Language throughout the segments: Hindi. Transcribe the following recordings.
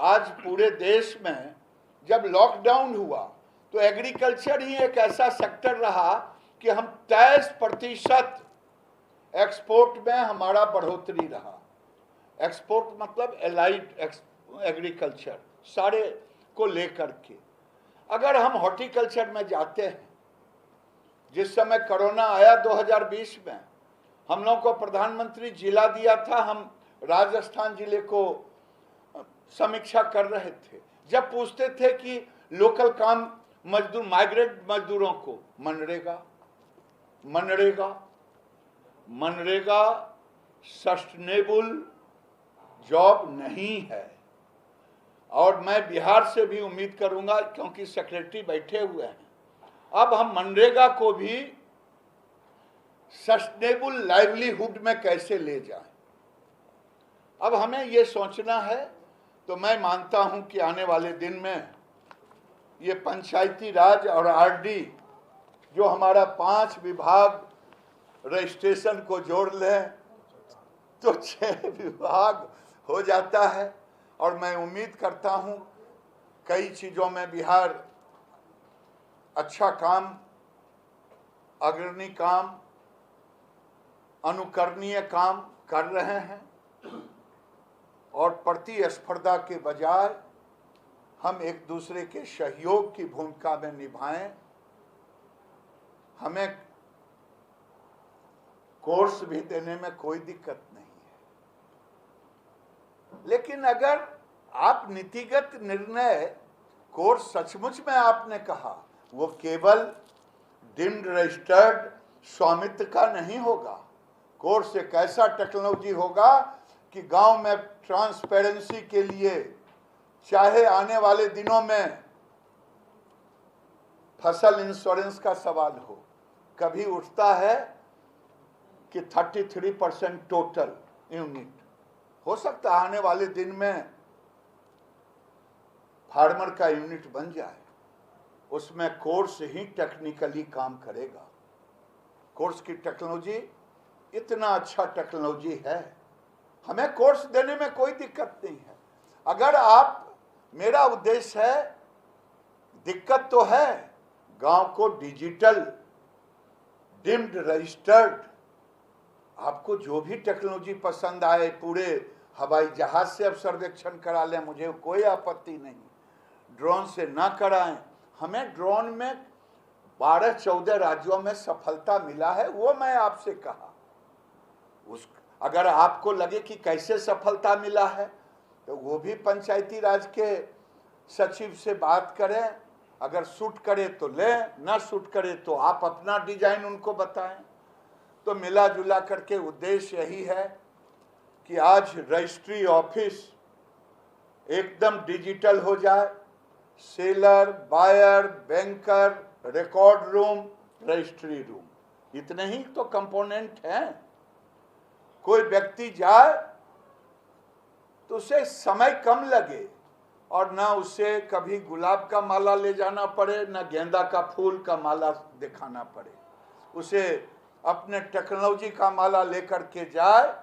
आज पूरे देश में जब लॉकडाउन हुआ तो एग्रीकल्चर ही एक ऐसा सेक्टर रहा कि हम 23% एक्सपोर्ट में हमारा बढ़ोतरी रहा। एक्सपोर्ट मतलब एलाइड एग्रीकल्चर सारे को लेकर के। अगर हम हॉर्टिकल्चर में जाते हैं, जिस समय कोरोना आया 2020 में, हम लोगों को प्रधानमंत्री जिला दिया था, हम राजस्थान जिले को समीक्षा कर रहे थे। जब पूछते थे कि लोकल काम मजदूर, माइग्रेंट मजदूरों को मनरेगा मनरेगा मनरेगा सस्टेनेबल जॉब नहीं है। और मैं बिहार से भी उम्मीद करूंगा, क्योंकि सेक्रेटरी बैठे हुए हैं, अब हम मनरेगा को भी सस्टेनेबल लाइवलीहुड में कैसे ले जाएं। अब हमें ये सोचना है। तो मैं मानता हूं कि आने वाले दिन में ये पंचायती राज और आरडी, जो हमारा 5 विभाग रजिस्ट्रेशन को जोड़ लें तो 6 विभाग हो जाता है। और मैं उम्मीद करता हूं कई चीज़ों में बिहार अच्छा काम, अग्रणी काम, अनुकरणीय काम कर रहे हैं। और प्रतिस्पर्धा के बजाय हम एक दूसरे के सहयोग की भूमिका में निभाएं। हमें कोर्स भी देने में कोई दिक्कत नहीं है, लेकिन अगर आप नीतिगत निर्णय, कोर्स सचमुच में आपने कहा, वो केवल डीम्ड रजिस्टर्ड स्वामित्व का नहीं होगा। कोर्स एक ऐसा टेक्नोलॉजी होगा कि गांव में ट्रांसपेरेंसी के लिए, चाहे आने वाले दिनों में फसल इंश्योरेंस का सवाल हो, कभी उठता है कि 33% टोटल यूनिट हो सकता है आने वाले दिन में फार्मर का यूनिट बन जाए, उसमें कोर्स ही टेक्निकली काम करेगा। कोर्स की टेक्नोलॉजी इतना अच्छा टेक्नोलॉजी है, हमें कोर्स देने में कोई दिक्कत नहीं है। अगर आप, मेरा उद्देश्य है, दिक्कत तो है गांव को डिजिटल डीम्ड रजिस्टर्ड, आपको जो भी टेक्नोलॉजी पसंद आए, पूरे हवाई जहाज से अब सर्वेक्षण करा लें, मुझे कोई आपत्ति नहीं, ड्रोन से ना कराएं। हमें ड्रोन में 12-14 राज्यों में सफलता मिला है, वो मैं आपसे कहा। अगर आपको लगे कि कैसे सफलता मिला है तो वो भी पंचायती राज के सचिव से बात करें, अगर सूट करे तो लें, ना सूट करे तो आप अपना डिजाइन उनको बताएं। तो मिला जुला करके उद्देश्य यही है कि आज रजिस्ट्री ऑफिस एकदम डिजिटल हो जाए। Seller, buyer, banker, record room, registry room, इतने ही तो कंपोनेंट हैं। कोई व्यक्ति जाए तो उसे समय कम लगे और ना उसे कभी गुलाब का माला ले जाना पड़े, ना गेंदा का फूल का माला दिखाना पड़े। उसे अपने टेक्नोलॉजी का माला लेकर के जाए।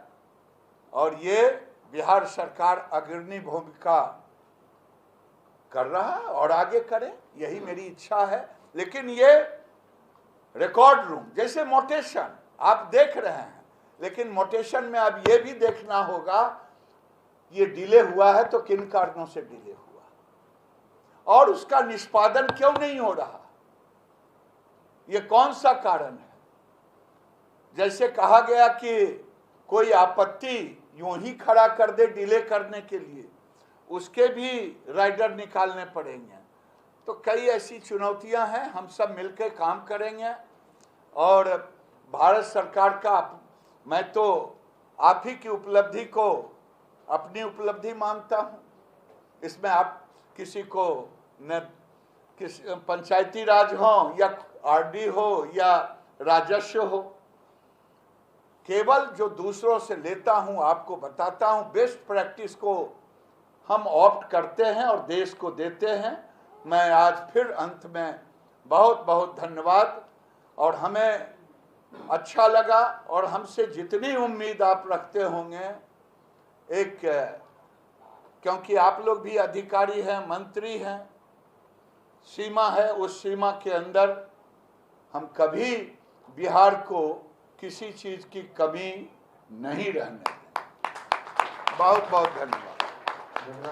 और ये बिहार सरकार अग्रणी भूमिका कर रहा है और आगे करे, यही मेरी इच्छा है। लेकिन ये रिकॉर्ड रूम, जैसे मोटेशन आप देख रहे हैं, लेकिन मोटेशन में अब ये भी देखना होगा ये डिले हुआ है तो किन कारणों से डिले हुआ और उसका निष्पादन क्यों नहीं हो रहा, ये कौन सा कारण है। जैसे कहा गया कि कोई आपत्ति यूं ही खड़ा कर दे डिले करने के लिए, उसके भी राइडर निकालने पड़ेंगे। तो कई ऐसी चुनौतियां हैं, हम सब मिलकर काम करेंगे। और भारत सरकार का, मैं तो आप ही की उपलब्धि को अपनी उपलब्धि मानता हूं। इसमें आप किसी को न किसी पंचायती राज हो या आरडी हो या राजस्व हो, केवल जो दूसरों से लेता हूं आपको बताता हूं, बेस्ट प्रैक्टिस को हम ऑप्ट करते हैं और देश को देते हैं। मैं आज फिर अंत में बहुत बहुत धन्यवाद। और हमें अच्छा लगा और हमसे जितनी उम्मीद आप रखते होंगे, एक क्योंकि आप लोग भी अधिकारी हैं, मंत्री हैं, सीमा है, उस सीमा के अंदर हम कभी बिहार को किसी चीज की कमी नहीं रहने दें। बहुत बहुत धन्यवाद।